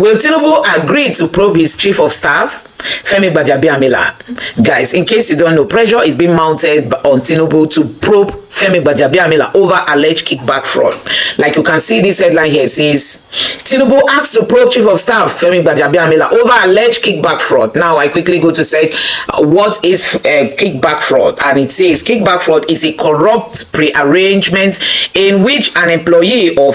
Will Tinubu agree to probe his chief of staff, Femi Gbajabiamila? Guys, in case you don't know, pressure is being mounted on Tinubu to probe Femi Gbajabiamila over alleged kickback fraud. Like you can see this headline here, it says, Tinubu asked to probe chief of staff, Femi Gbajabiamila, over alleged kickback fraud. Now I quickly go to say, what is kickback fraud? And it says, kickback fraud is a corrupt pre-arrangement in which an employee or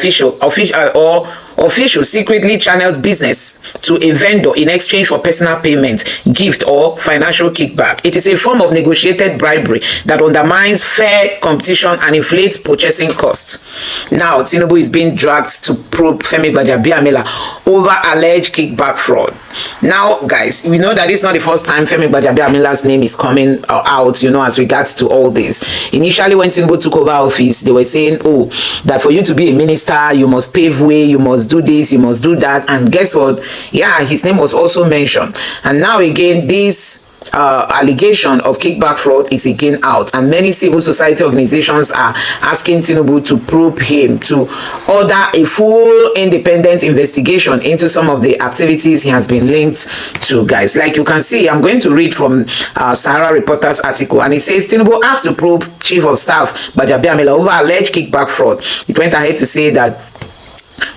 official secretly channels business to a vendor in exchange for personal payment, gift, or financial kickback. It is a form of negotiated bribery that undermines fair competition and inflates purchasing costs. Now, Tinubu is being dragged to probe Femi Gbajabiamila over alleged kickback fraud. Now, guys, we know that it's not the first time Femi Gbajabiamila's name is coming out, as regards to all this. Initially, when Tinubu took over office, they were saying, oh, that for you to be a minister, you must pave way, you must do this, you must do that. And guess what? Yeah, his name was also mentioned. And now again, this allegation of kickback fraud is again out, and many civil society organizations are asking Tinubu to probe him, to order a full independent investigation into some of the activities he has been linked to. Guys, like you can see, I'm going to read from Sahara Reporter's article, and it says Tinubu asked to probe Chief of Staff Gbajabiamila over alleged kickback fraud. It went ahead to say that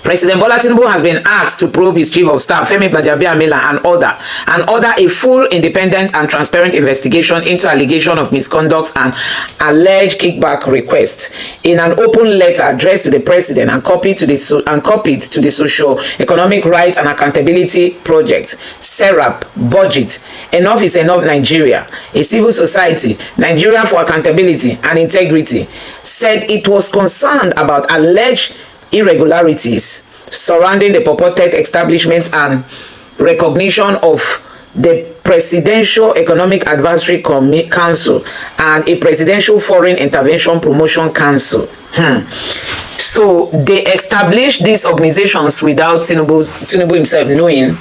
President Bola Tinubu has been asked to probe his chief of staff, Femi Gbajabiamila, and order a full, independent, and transparent investigation into allegation of misconduct and alleged kickback request. In an open letter addressed to the president and copied to the Socio-Economic Rights and Accountability Project, SERAP, budget, Enough is Enough Nigeria, a civil society, Nigeria for Accountability and Integrity, said it was concerned about alleged irregularities surrounding the purported establishment and recognition of the Presidential Economic Advisory Council and a Presidential Foreign Intervention Promotion Council. So they established these organizations without Tinubu himself knowing.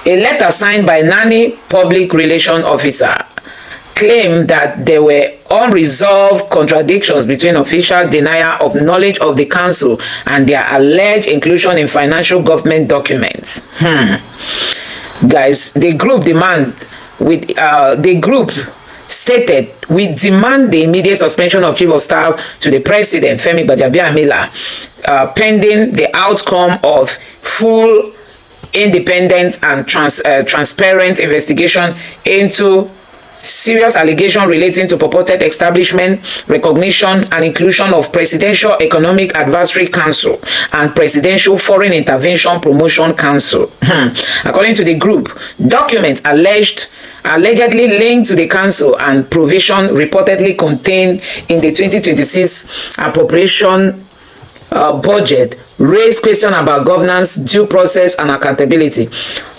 A letter signed by Nani Public Relation Officer claimed that there were unresolved contradictions between official denial of knowledge of the council and their alleged inclusion in financial government documents. Guys, the group stated, we demand the immediate suspension of Chief of Staff to the President, Femi Gbajabiamila, pending the outcome of full, independent, and transparent investigation into serious allegation relating to purported establishment, recognition, and inclusion of Presidential Economic Advisory Council and Presidential Foreign Intervention Promotion Council. According to the group, documents allegedly linked to the council and provision reportedly contained in the 2026 appropriation budget raised questions about governance, due process, and accountability.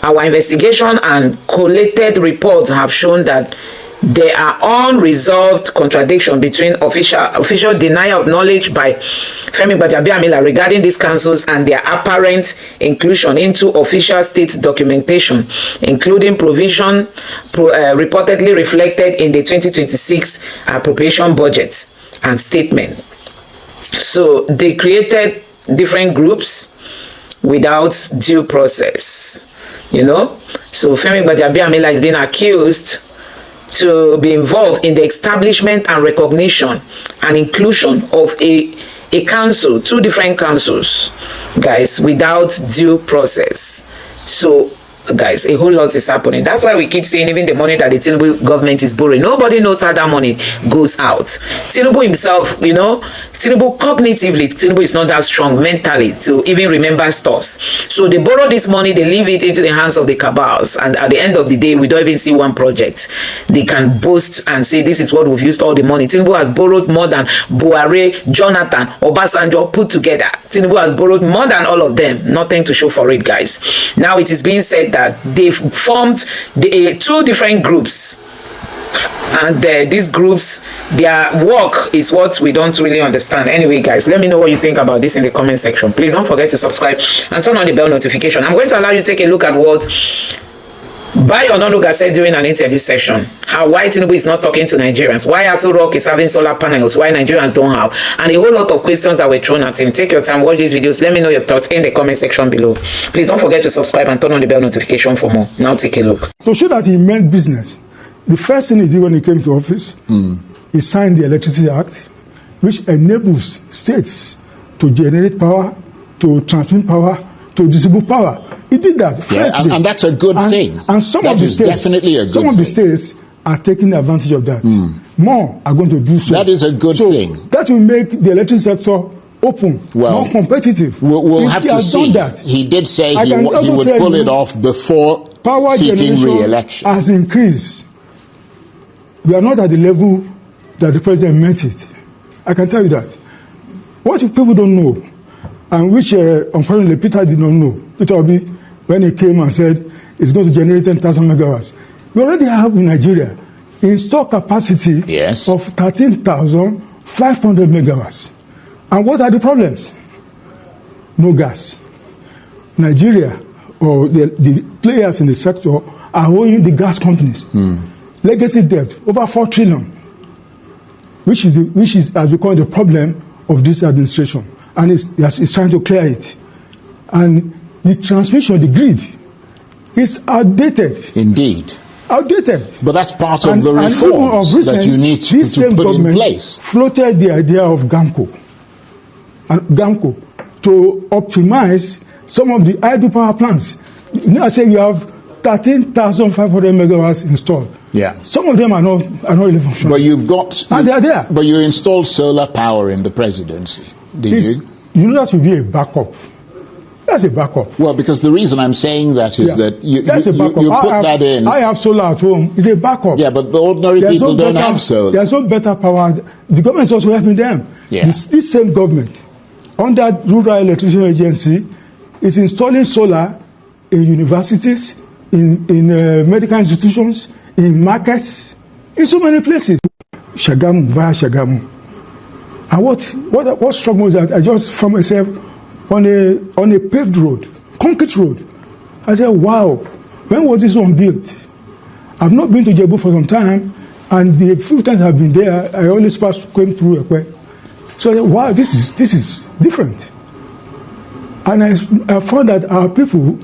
Our investigation and collated reports have shown that there are unresolved contradictions between official denial of knowledge by Femi Gbajabiamila regarding these councils and their apparent inclusion into official state documentation, including provision reportedly reflected in the 2026 appropriation budget and statement. So they created different groups without due process, So Femi Gbajabiamila is being accused to be involved in the establishment and recognition and inclusion of a council, two different councils, guys, without due process. So guys, a whole lot is happening. That's why we keep saying even the money that the Tinubu government is borrowing, nobody knows how that money goes out. Tinubu himself, Tinubu cognitively, Tinubu is not that strong mentally to even remember stores. So they borrow this money, they leave it into the hands of the cabals, and at the end of the day, we don't even see one project. They can boast and say, this is what we've used all the money. Tinubu has borrowed more than Buhari, Jonathan, Obasanjo put together. Tinubu has borrowed more than all of them. Nothing to show for it, guys. Now it is being said that they've formed two different groups, and these groups, their work is what we don't really understand. Anyway, guys, let me know what you think about this in the comment section. Please don't forget to subscribe and turn on the bell notification. I'm going to allow you to take a look at what Bayo Onanuga said during an interview session why Tinubu is not talking to Nigerians, why Aso Rock is having solar panels, why Nigerians don't have, and a whole lot of questions that were thrown at him. Take your time, watch these videos. Let me know your thoughts in the comment section below. Please don't forget to subscribe and turn on the bell notification for more. Now take a look. To show that he meant business, the first thing he did when he came to office, he signed the Electricity Act, which enables states to generate power, to transmit power, to distribute power. He did that. Yeah, and that's a good thing. And some of the states, definitely a good some of the states are taking advantage of that. More are going to do so. That is a good thing. That will make the electric sector open, more competitive. We'll have to see. He did say he would pull it off before power seeking re-election. Has increased. We are not at the level that the president meant it. I can tell you that. What people don't know, and which unfortunately Peter did not know, it will be when he came and said it's going to generate 10,000 megawatts. We already have in Nigeria installed capacity of 13,500 megawatts. And what are the problems? No gas. Nigeria, or the players in the sector, are owing the gas companies. Legacy debt, over 4 trillion, which is, as we call it, the problem of this administration. And it's trying to clear it. And the transmission, the grid, is outdated. Indeed. Outdated. But that's part of the reforms that you need to put in place. Floated the idea of GAMCO to optimize some of the idle power plants. You know, I say you have 13,500 megawatts installed. Yeah. Some of them are not really functional. But you've got... And they are there. But you installed solar power in the presidency, did you? You know that will be a backup. That's a backup. Well, because the reason I'm saying that is that you put that in. I have solar at home. It's a backup. Yeah, but the ordinary people don't have solar. There's no better power. The government is also helping them. Yeah. This same government, under Rural Electricity Agency, is installing solar in universities, in medical institutions, in markets, in so many places. Shagamu, via Shagamu. And what struck me is that I just found myself on a paved road, concrete road. I said, wow, when was this one built? I've not been to Jebu for some time, and the few times I've been there, I always came through Ekwe. So I said, wow, this is different. And I found that our people,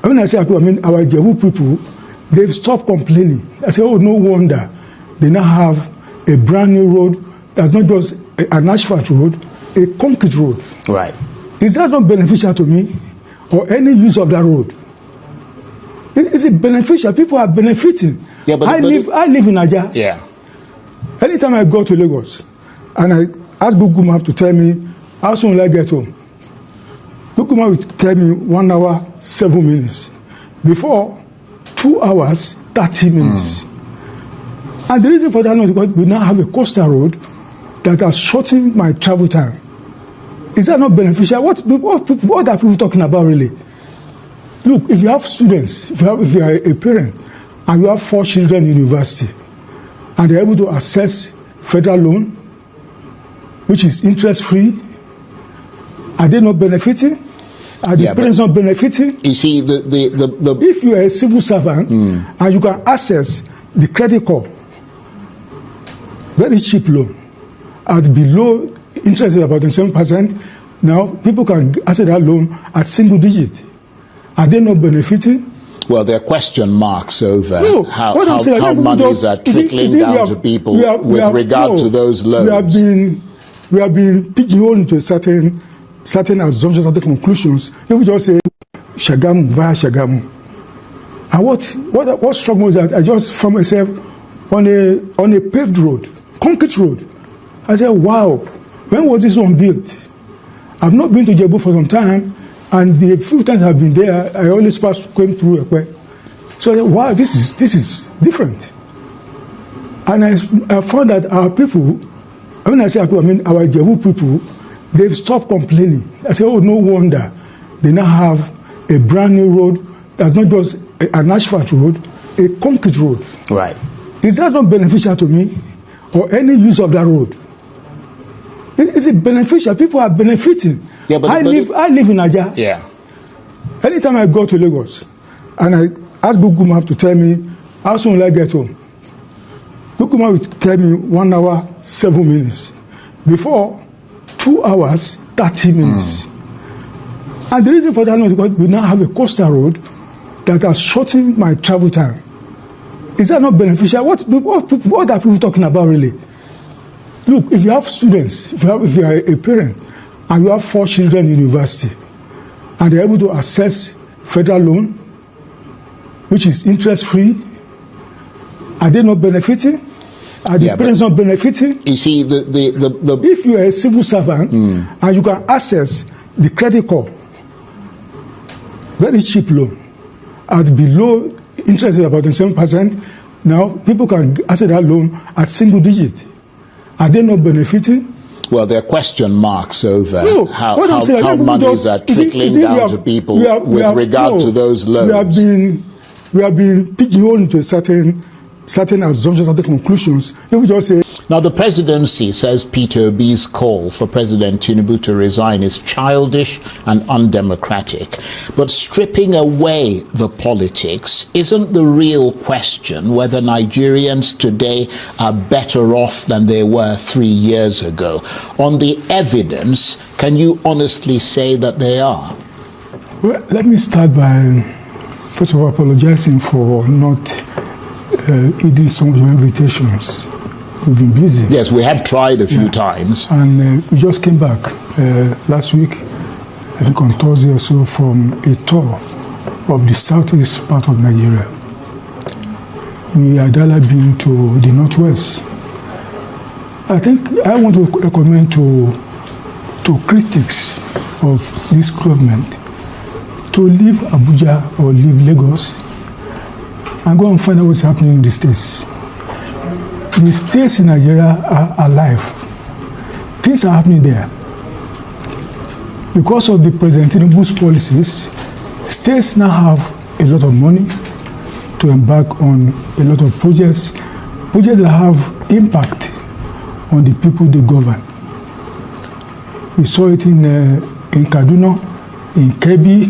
when I say our people, I mean our Jebu people, they've stopped complaining. I said, oh, no wonder they now have a brand new road that's not just an asphalt road, a concrete road. Right. Is that not beneficial to me or any use of that road? Is it beneficial? People are benefiting. Yeah, I live in Nigeria. Yeah. Anytime I go to Lagos and I ask Google Map to tell me how soon will I get home, Google Map will tell me 1 hour, 7 minutes. Before, 2 hours, 30 minutes. And the reason for that is because we now have a coastal road that has shortened my travel time. Is that not beneficial? What are people talking about really? Look, if you have students, if you are a parent, and you have 4 children in university, and they're able to access federal loan, which is interest-free, are they not benefiting? Are the parents not benefiting? You see, if you are a civil servant and you can access the credit card, very cheap loan, at below interest is about 7%. Now people can access that loan at single digit. Are they not benefiting? Well, there are question marks over how monies are trickling down to people with regard to those loans. We have been pigeonholed into certain assumptions, certain conclusions. People just say Shagamu via Shagamu. And what struck me is that I just found myself on a paved road, concrete road. I said, wow, when was this one built? I've not been to Jebu for some time, and the few times I've been there, I always came through Ekwe. So I said, wow, this is different. And I found that our people, when I say our people, I mean our Jebu people, they've stopped complaining. I said, oh, no wonder they now have a brand new road that's not just an asphalt road, a concrete road. Right. Is that not beneficial to me or any use of that road? Is it beneficial? People are benefiting. Yeah, I live in Nigeria. Yeah. Anytime I go to Lagos and I ask Google Map to tell me how soon will I get home. Google Map will tell me 1 hour, 7 minutes. Before, 2 hours, 30 minutes. And the reason for that is because we now have a coastal road that has shortened my travel time. Is that not beneficial? What are people talking about really? Look, if you have students, if you are a parent, and you have 4 children in university, and they're able to access federal loan, which is interest-free, are they not benefiting? Are the parents not benefiting? You see, if you are a civil servant and you can access the credit card, very cheap loan, at below interest is about 7%, now people can access that loan at single digit. Are they not benefiting? Well, there are question marks over how monies are trickling down to people with regard to those loans. We have been pigeonholed into certain assumptions, certain conclusions. If we just say, now, the presidency says Peter Obi's call for President Tinubu to resign is childish and undemocratic. But stripping away the politics, isn't the real question whether Nigerians today are better off than they were 3 years ago? On the evidence, can you honestly say that they are? Well, let me start by, first of all, apologizing for not heeding some of your invitations. We've been busy. Yes, we have tried a few times. And we just came back last week, I think on Thursday or so, from a tour of the southeast part of Nigeria. We had been to the northwest. I think I want to recommend to critics of this government to leave Abuja or leave Lagos and go and find out what's happening in the states. The states in Nigeria are alive. Things are happening there. Because of the President Tinubu's policies, states now have a lot of money to embark on a lot of projects that have impact on the people they govern. We saw it in Kaduna, in Kebbi.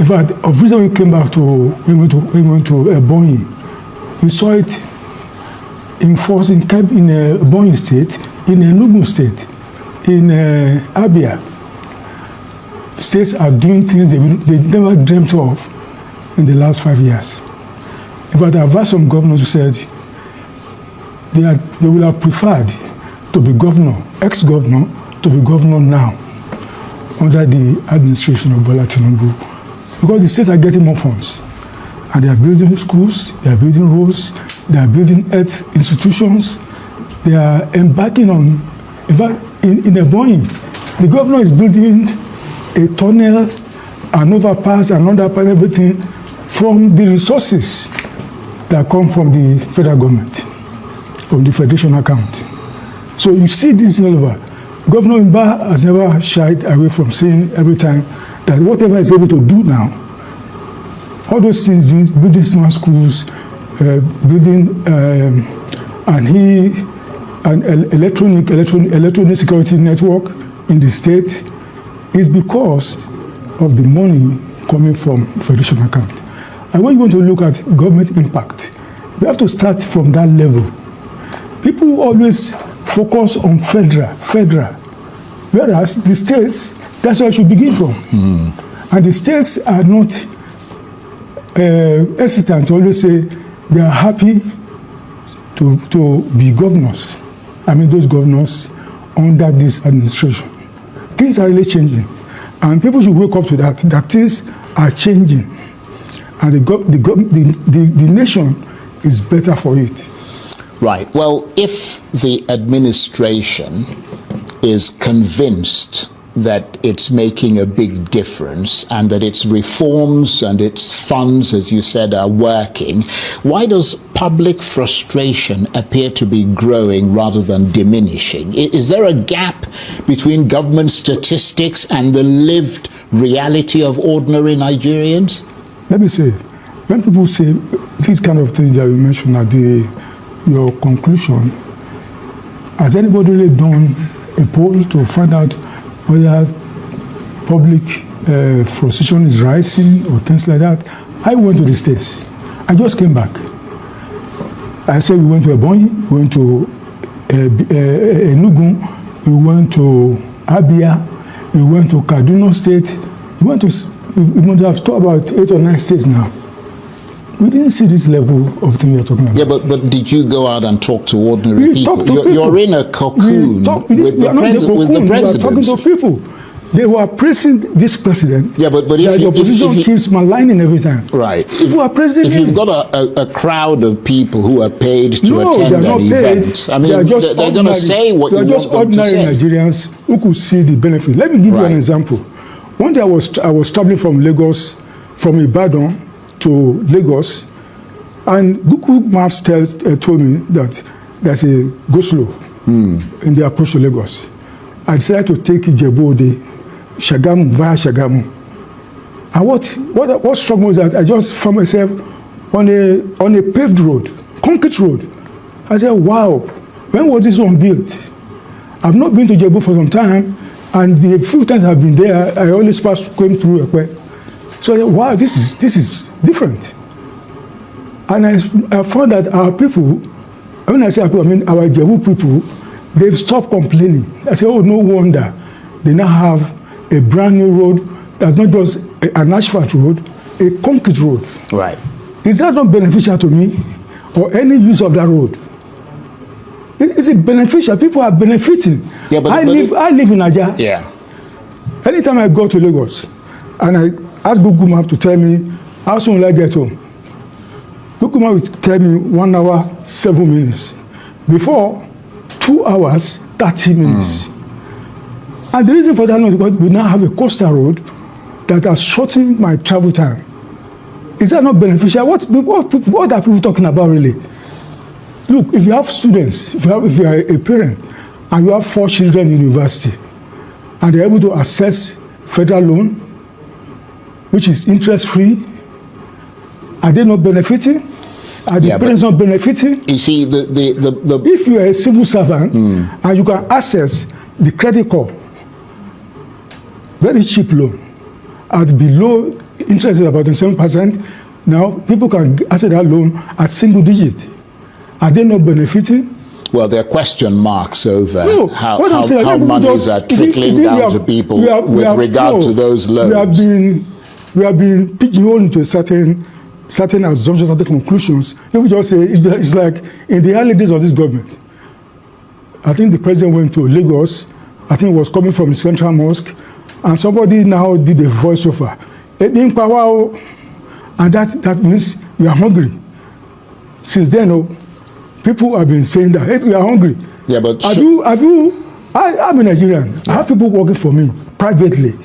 In fact, of recent we came back to Ebonyi. We saw it in force in Ebonyi State, in Enugu State, in Abia. States are doing things they never dreamt of in the last 5 years. In fact, I've heard some governors who said they will have preferred to be governor, ex-governor, to be governor now under the administration of Bola Tinubu, because the states are getting more funds. And they are building schools, they are building roads, they are building health institutions, they are embarking on, in fact, in Ebonyi, the governor is building a tunnel, an overpass, an underpass, everything from the resources that come from the federal government, from the federation account. So you see this all over. Governor Imba has never shied away from saying every time that whatever he's able to do now, all those things, building smart schools, building an electronic security network in the state, is because of the money coming from federation account. And when you want to look at government impact, you have to start from that level. People always focus on federal, whereas the states, that's where I should begin from. And the states are not hesitant to always say they are happy to be governors. I mean, those governors under this administration. Things are really changing, and people should wake up to that things are changing, and the nation is better for it. Right. Well, if the administration is convinced that it's making a big difference and that its reforms and its funds, as you said, are working, why does public frustration appear to be growing rather than diminishing? Is there a gap between government statistics and the lived reality of ordinary Nigerians? Let me say, when people say these kind of things that you mentioned at your conclusion, has anybody really done a poll to find out whether public frustration is rising or things like that? I went to the states. I just came back. I said we went to Ebonyi, we went to Enugu, we went to Abia, we went to Kaduna State, we went to have stopped about 8 or 9 states now. We didn't see this level of thing you're talking about. Yeah, but did you go out and talk to ordinary people? You're in a cocoon with the president. We are talking to people. They were praising this president. Yeah, but if the opposition keeps maligning every time. Right. People are praising him. If you've got a crowd of people who are paid to attend an event, I mean, they're going to say what you want them to say. They're just ordinary Nigerians who could see the benefit. Let me give you an example. One day I was traveling from Lagos, from Ibadan to Lagos, and Google Maps told me that there's a go-slow in the approach to Lagos. I decided to take Ijebu-Ode, Shagamu, via Shagamu. And what struck me was that I just found myself on a paved road, concrete road. I said, wow, when was this one built? I've not been to Ijebu for some time, and the few times I've been there, I always came through Ekwe. So I said, wow, this is different. And I found that our people, when I say our people, I mean our Ijebu people, they've stopped complaining. I say, oh, no wonder. They now have a brand new road that's not just an asphalt road, a concrete road. Right. Is that not beneficial to me or any use of that road? Is it beneficial? People are benefiting. Yeah, I live in Nigeria. Yeah. Anytime I go to Lagos and I ask Google Map to tell me how soon will I get home, Google Map will tell me 1 hour, 7 minutes. Before, 2 hours, 30 minutes. And the reason for that is because we now have a coastal road that has shortened my travel time. Is that not beneficial? What are people talking about really? Look, if you have students, if you are a parent, and you have 4 children in university, and they're able to access federal loan, which is interest-free, are they not benefiting? Are the parents not benefiting? You see, if you are a civil servant and you can access the credit card, very cheap loan, at below interest is about 7%, now people can access that loan at single digit. Are they not benefiting? Well, there are question marks over how monies are trickling down to people with regard to those loans. We have been pigeonholed into certain assumptions, certain conclusions. People just say it's like in the early days of this government. I think the president went to Lagos. I think it was coming from the Central Mosque, and somebody now did a voiceover. And that means we are hungry. Since then, people have been saying that, hey, we are hungry. Yeah, but I'm a Nigerian. I have people working for me privately.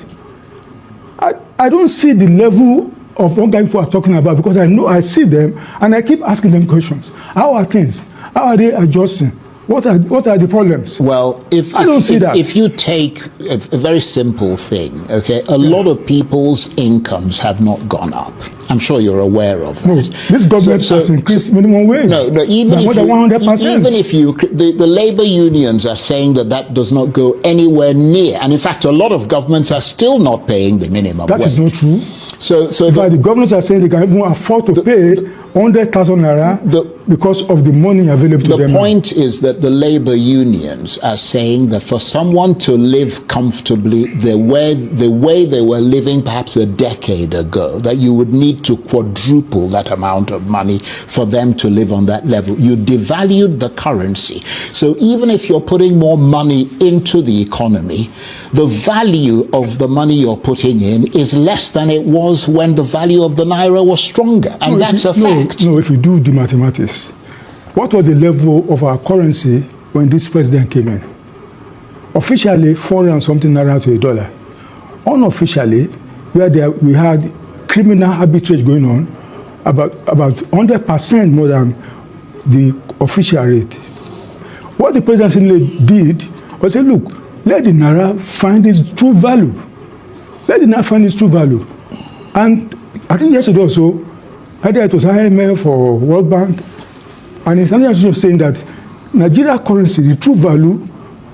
I don't see the level of hunger people are talking about, because I see them and I keep asking them questions. How are things? How are they adjusting? What are the problems? Well, if you take a very simple thing, okay, a lot of people's incomes have not gone up. I'm sure you're aware of that. No, this government has increased minimum wage. No, even if the labor unions are saying that does not go anywhere near, and in fact, a lot of governments are still not paying the minimum wage. That is not true. So the governors are saying they can even afford to pay 100,000 naira because of the money available to them. The point is that the labor unions are saying that for someone to live comfortably the way they were living perhaps a decade ago, that you would need to quadruple that amount of money for them to live on that level. You devalued the currency. So even if you're putting more money into the economy, the value of the money you're putting in is less than it was when the value of the naira was stronger. And that's a fact. No, if you do the mathematics, what was the level of our currency when this president came in? Officially, 400 and something naira to $1. Unofficially, where we had criminal arbitrage going on, about 100% more than the official rate. What the president did was say, look, let the naira find its true value. Let the naira find its true value. And I think yesterday also, either it was IMF or World Bank, and it's also saying that Nigeria currency, the true value,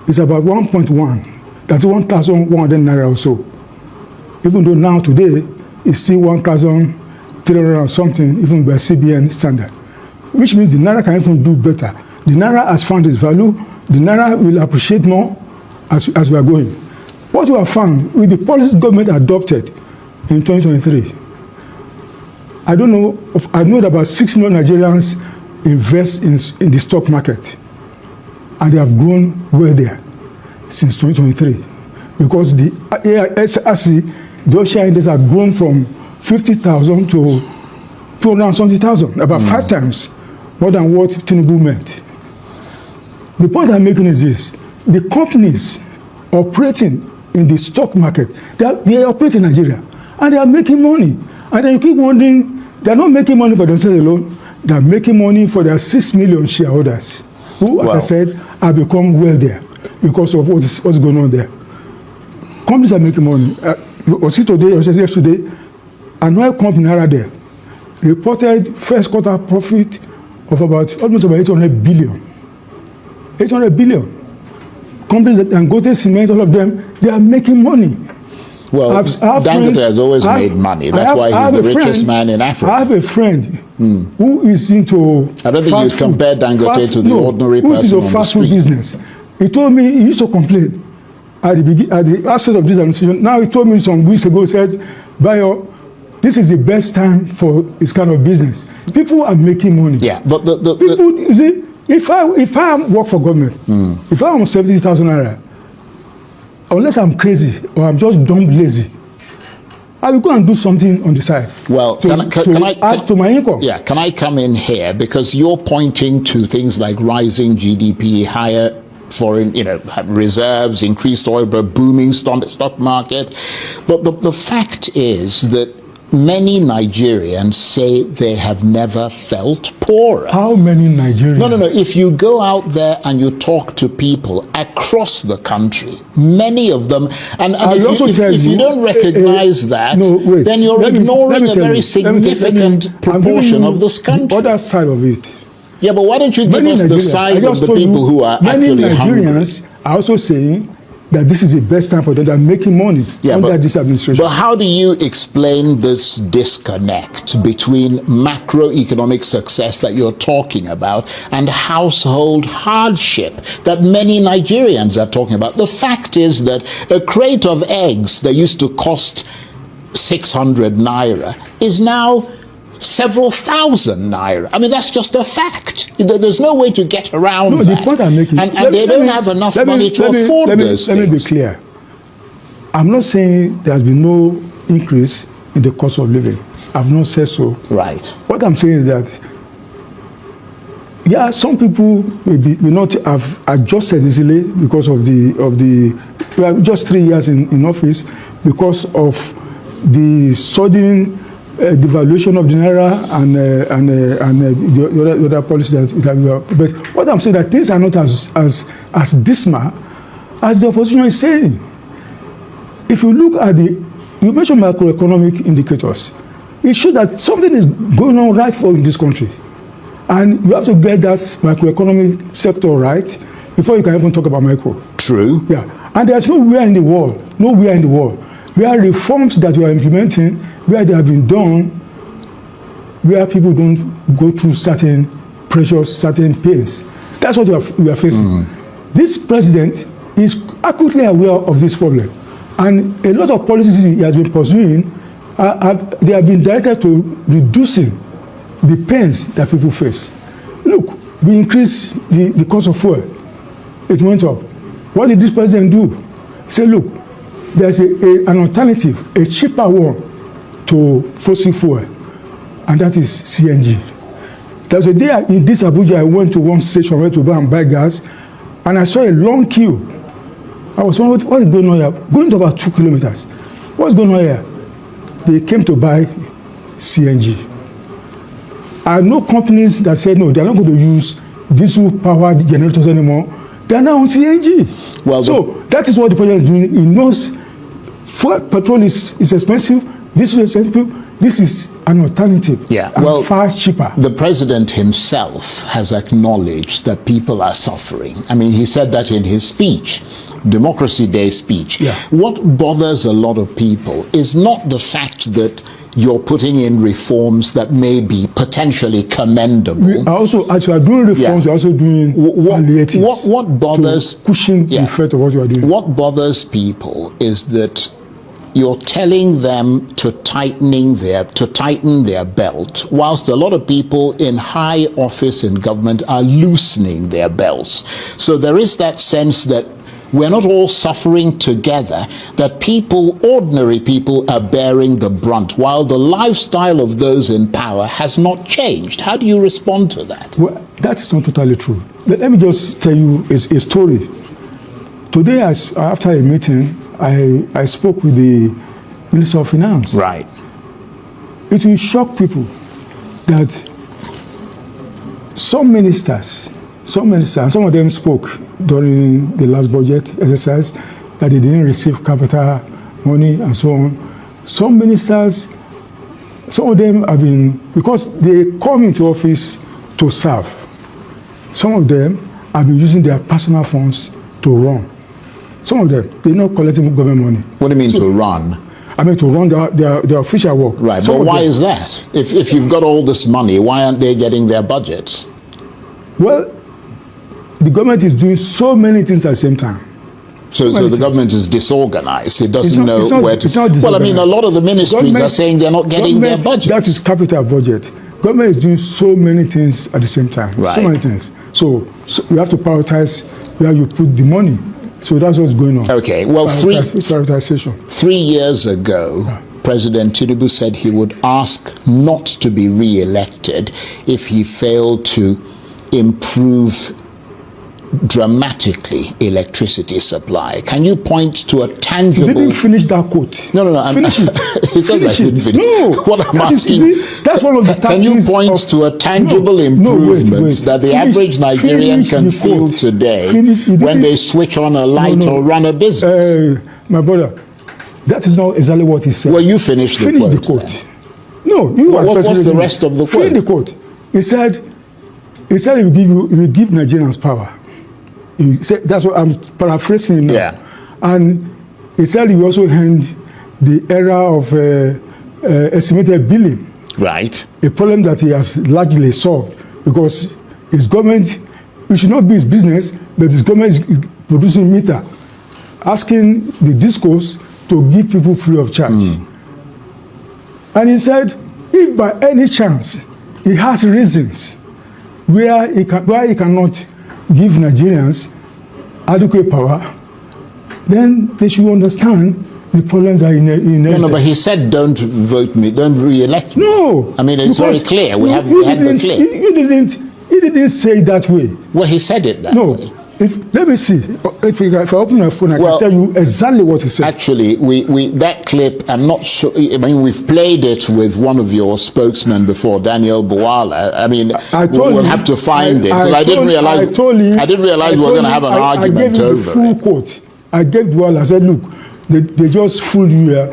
is about 1.1. That's 1,100 naira or so. Even though now today, it's still 1,000 300 and something, even by CBN standard, which means the Naira can even do better. The Naira has found its value. The Naira will appreciate more as we are going. What we have found with the policies government adopted in 2023, I know that about 6 million Nigerians invest in the stock market, and they have grown well there since 2023, because the AISRC, the OSHA index have grown from 50,000 to 270,000, about 5 times more than what Tinubu meant. The point I'm making is this: the companies operating in the stock market, they operate in Nigeria, and they are making money. And then you keep wondering, they are not making money for themselves alone, they are making money for their 6 million shareholders, who, as I said, have become wealthier because of what's going on there. Companies are making money. Was it today or yesterday? An oil company there reported first quarter profit of almost about 800 billion. 800 billion. Companies that Dangote Cement, all of them, they are making money. Well, Dangote has always made money. That's why he's the richest man in Africa. I have a friend who is into I don't think you compare Dangote to the ordinary person on the street. Fast food business. He told me, he used to complain at the outset of this administration. Now he told me some weeks ago, he said, Bayo, this is the best time for this kind of business. People are making money. Yeah, but people, you see, if I work for government, if I'm 70,000 naira, unless I'm crazy or I'm just dumb lazy, I will go and do something on the side. Well, can I add to my income? Yeah, can I come in here, because you're pointing to things like rising GDP, higher foreign, reserves, increased oil, booming stock market, but the fact is that many Nigerians say they have never felt poorer. How many Nigerians? No. If you go out there and you talk to people across the country, many of them, and if you don't recognize that, then you're ignoring a very significant proportion of this country. The other side of it. Yeah, but why don't you give us the side of the people who are actually hungry? Many Nigerians are also saying that this is the best time for them. They're making money under this administration. But how do you explain this disconnect between macroeconomic success that you're talking about and household hardship that many Nigerians are talking about? The fact is that a crate of eggs that used to cost 600 naira is now several thousand naira. I mean, that's just a fact. There's no way to get around that. The point I'm making, and they don't have enough money to afford those things. Let me be clear. I'm not saying there's been no increase in the cost of living. I've not said so. Right. What I'm saying is that, some people may not have adjusted easily because of the we are just 3 years in office, because of the sudden devaluation of the naira and the other policy that we are. But what I'm saying, that things are not as dismal as the opposition is saying. If you look at you mentioned macroeconomic indicators, it shows that something is going on right in this country, and you have to get that macroeconomic sector right before you can even talk about micro. True. Yeah, and there's nowhere in the world where reforms that you are implementing, where they have been done, where people don't go through certain pressures, certain pains. That's what we are facing. This president is acutely aware of this problem, and a lot of policies he has been pursuing, they have been directed to reducing the pains that people face. Look, we increased the cost of fuel. It went up. What did this president do? He said, look, there's an alternative, a cheaper one to fossil fuel, and that is CNG. There's a day in this Abuja, I went to one station where to go and buy gas, and I saw a long queue. I was wondering, what's going on here? Going to about 2 kilometers. What's going on here? They came to buy CNG. I know companies that said, no, they're not going to use diesel-powered generators anymore. They're now on CNG. Well, so that is what the president is doing. He knows petrol is expensive, diesel is expensive. This is an alternative, and far cheaper. The president himself has acknowledged that people are suffering. I mean, he said that in his speech, Democracy Day speech. Yeah. What bothers a lot of people is not the fact that you're putting in reforms that may be potentially commendable. We are also, as you are doing reforms, you're also doing palliatives. What bothers, to cushion the effect of what you are doing. What bothers people is that you're telling them to tighten their belt, whilst a lot of people in high office in government are loosening their belts. So there is that sense that we're not all suffering together, that people, ordinary people, are bearing the brunt, while the lifestyle of those in power has not changed. How do you respond to that? Well, that is not totally true. Let me just tell you a story. Today, after a meeting, I spoke with the Minister of Finance. Right. It will shock people that some ministers, and some of them spoke during the last budget exercise that they didn't receive capital money and so on. Some ministers, some of them have been, because they come into office to serve, some of them have been using their personal funds to run. Some of them, they're not collecting government money. What do you mean to run? I mean to run their official work. Right, but why is that? If you've got all this money, why aren't they getting their budgets? Well, the government is doing so many things at the same time. So the government is disorganized. It doesn't know where to... Well, I mean, a lot of the ministries are saying they're not getting their budget. That is capital budget. Government is doing so many things at the same time. Right. So many things. So you have to prioritize where you put the money. So that's what's going on. Okay, well, prioritization. 3 years ago, President Tinubu said he would ask not to be re-elected if he failed to improve dramatically electricity supply. Can you point to a tangible... You didn't finish that quote. No. Finish it. He says I didn't finish. No. What I'm asking... That's one of the Can you point to a tangible improvement that the average Nigerian can feel today when they switch on a light or run a business? My brother, that is not exactly what he said. Well, you finished the quote. Finish the quote. No, you are... What's the rest of the quote? Finish the quote. He said he will give Nigerians power. He said, that's what I'm paraphrasing now. Yeah. And he said he will also end the era of estimated billing. Right. A problem that he has largely solved because his government, it should not be his business, but his government is producing meter, asking the discos to give people free of charge. And he said, if by any chance he has reasons why he cannot give Nigerians adequate power, then they should understand the problems are inherited. No, but he said don't vote me, don't re-elect me. No. I mean, it's very clear. We had the clip. He didn't say it that way. Well, he said it that way. Let me see. If I open my phone, I can tell you exactly what he said. Actually, we that clip, I'm not sure. I mean, we've played it with one of your spokesmen before, Daniel Buwala. I mean, we'll have to find it. I didn't realize we were going to have an argument over it. I gave you the full quote. I gave Buwala. I said, look, they just fooled you here.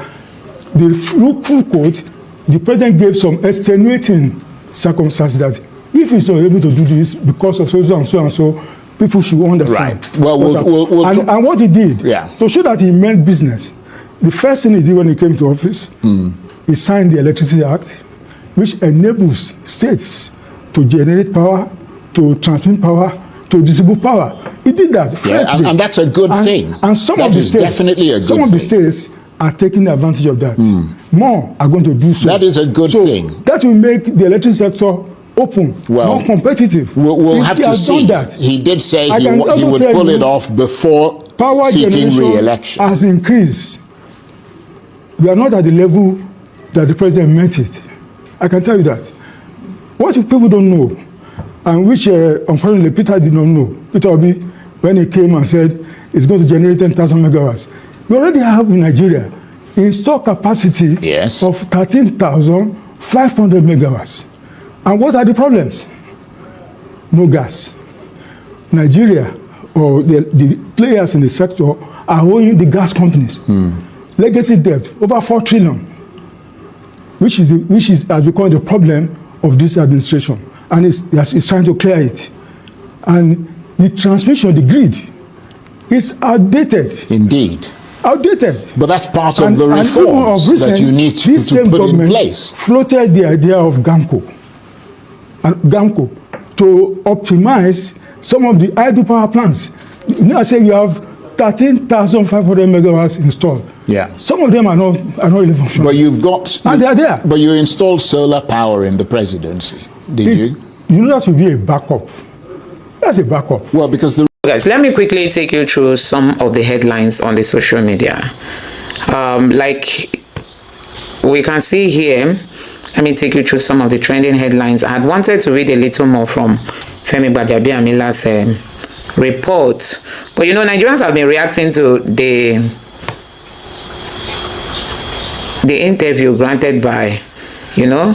The full quote, the president gave some extenuating circumstances that if he's not able to do this because of so and so and so, people should understand. Right. Well, and what he did, yeah, to show that he meant business, the first thing he did when he came to office, he signed the Electricity Act, which enables states to generate power, to transmit power, to distribute power. He did that. Yeah, and that's a good thing. And some of the states, definitely a good some of the states are taking advantage of that. More are going to do so. That is a good thing. That will make the electricity sector open, more competitive. We'll have to see. He did say he would pull it off before seeking re-election. Has increased. We are not at the level that the president meant it. I can tell you that. What people don't know, and which unfortunately Peter did not know, Peter Obi, when he came and said it's going to generate 10,000 megawatts. We already have in Nigeria installed capacity of 13,500 megawatts. And what are the problems? No gas. Nigeria, or the players in the sector, are owing the gas companies. Legacy debt, over 4 trillion, which has become the problem of this administration. And it's trying to clear it. And the transmission, the grid, is outdated. Indeed. outdated. But that's part of the reforms that you need to put in place. Floated the idea of GAMCO to optimize some of the idle power plants. You know, I say you have 13,500 megawatts installed. Yeah. Some of them are not really functional. But you've got... And they are there. But you installed solar power in the presidency, did you? You know, that should be a backup. That's a backup. Well, because the... Guys, let me quickly take you through some of the headlines on the social media. Like we can see here, let me take you through some of the trending headlines. I had wanted to read a little more from Femi Gbajabiamila's report, but you know, Nigerians have been reacting to the interview granted by, you know,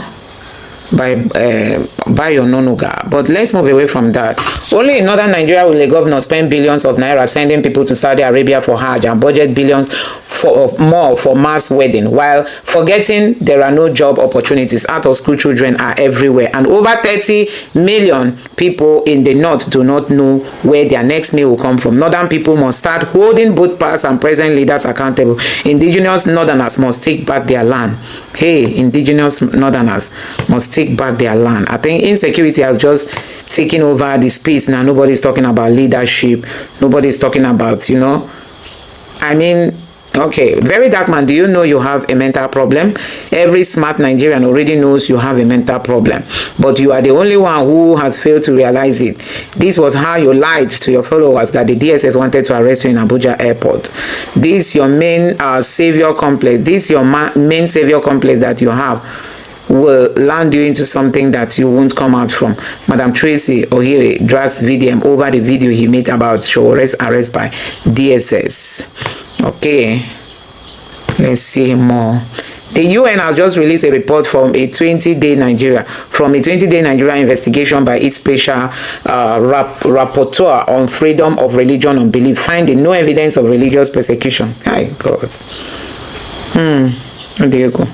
by Ononuga. But let's move away from that. Only in northern Nigeria will the governor spend billions of naira sending people to Saudi Arabia for Hajj and budget billions more for mass wedding, while forgetting there are no job opportunities. Out of school children are everywhere, and over 30 million people in the north do not know where their next meal will come from. Northern people must start holding both past and present leaders accountable. Indigenous northerners must take back their land. Hey, indigenous northerners must take back their land. I think insecurity has just taken over the space now. Nobody's talking about leadership. Nobody's talking about, you know, I mean, okay, very dark man, do you know you have a mental problem? Every smart Nigerian already knows you have a mental problem, but you are the only one who has failed to realize it. This was how you lied to your followers that the DSS wanted to arrest you in Abuja airport. This your main savior complex. This your main savior complex that you have will land you into something that you won't come out from. Madam Tracy Ohere drags VDM over the video he made about Showore's arrest by DSS. Okay, let's see more. The UN has just released a report from a 20-day Nigeria investigation by its special rapporteur on freedom of religion and belief, finding no evidence of religious persecution. Hi, God. There you go.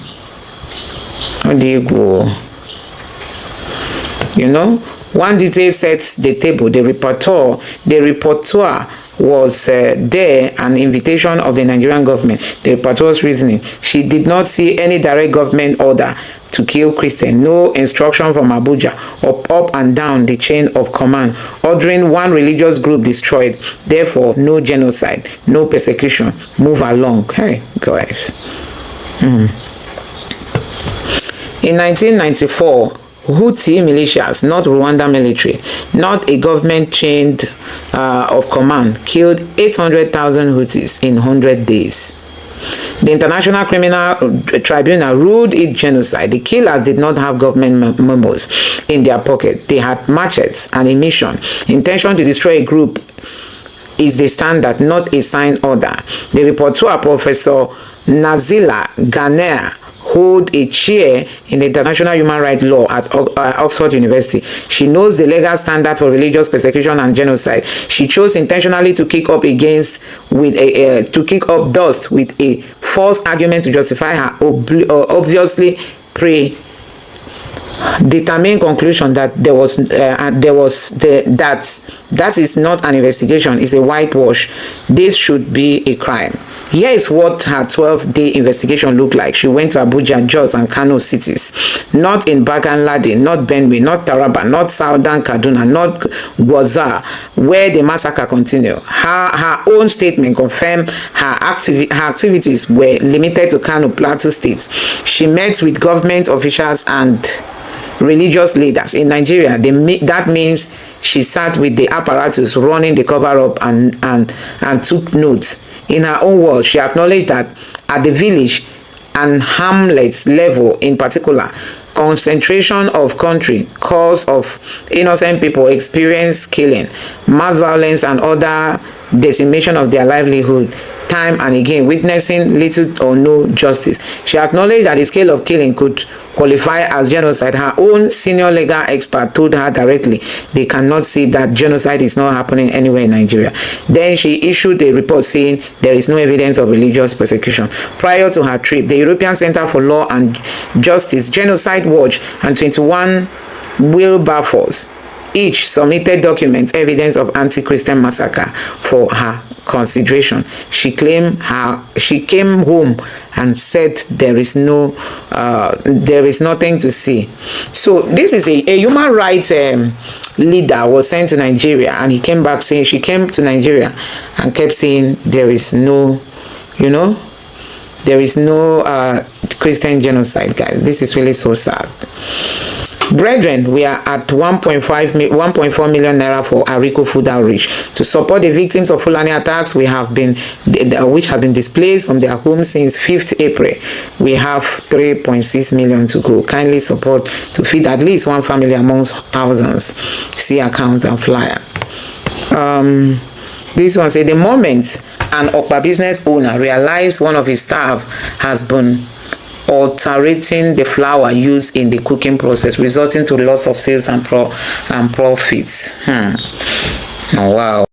There you go. You know, one detail sets the table. The rapporteur was there an invitation of the Nigerian government. The rapporteur's reasoning: she did not see any direct government order to kill Christians, no instruction from Abuja up and down the chain of command ordering one religious group destroyed. Therefore, no genocide, no persecution. Move along. Hey, guys. In 1994, Houthi militias, not Rwanda military, not a government chain of command, killed 800,000 Houthis in 100 days. The International Criminal Tribunal ruled it genocide. The killers did not have government memos in their pocket. They had machetes and a mission. Intention to destroy a group is the standard, not a signed order. The rapporteur, Professor Nazila Ghanea, hold a chair in the international human rights law at Oxford University. She knows the legal standard for religious persecution and genocide. She chose intentionally to kick up dust with a false argument to justify her obviously predetermined conclusion that that is not an investigation, is a whitewash. This should be a crime. Here is what her 12-day investigation looked like. She went to Abuja, Jos, and Kano cities, not in Baganladi, not Benue, not Taraba, not Southern Kaduna, not Gwaza, where the massacre continued. Her own statement confirmed her activities were limited to Kano Plateau states. She met with government officials and religious leaders in Nigeria. That means she sat with the apparatus running the cover-up and took notes. In her own words, she acknowledged that at the village and hamlets level in particular, concentration of country, cause of innocent people experience killing, mass violence, and other decimation of their livelihood, time and again witnessing little or no justice. She acknowledged that the scale of killing could qualify as genocide. Her own senior legal expert told her directly they cannot see that genocide is not happening anywhere in Nigeria. Then she issued a report saying there is no evidence of religious persecution. Prior to her trip, the European Center for Law and Justice, Genocide Watch, and 21 Wilberforce each submitted documents, evidence of anti-Christian massacre for her consideration. She came home and said there is nothing to see. So this is a human rights leader was sent to Nigeria, and he came back saying, she came to Nigeria and kept saying there is no, there is no Christian genocide, guys. This is really so sad. Brethren, we are at 1.4 million naira for Ariko food outreach to support the victims of Fulani attacks. We have been, which have been displaced from their homes since 5th April. We have 3.6 million to go. Kindly support to feed at least one family amongst thousands. See account and flyer. This one say the moment an Okpa business owner realized one of his staff has been altering the flour used in the cooking process, resulting to loss of sales and profits. Oh, wow.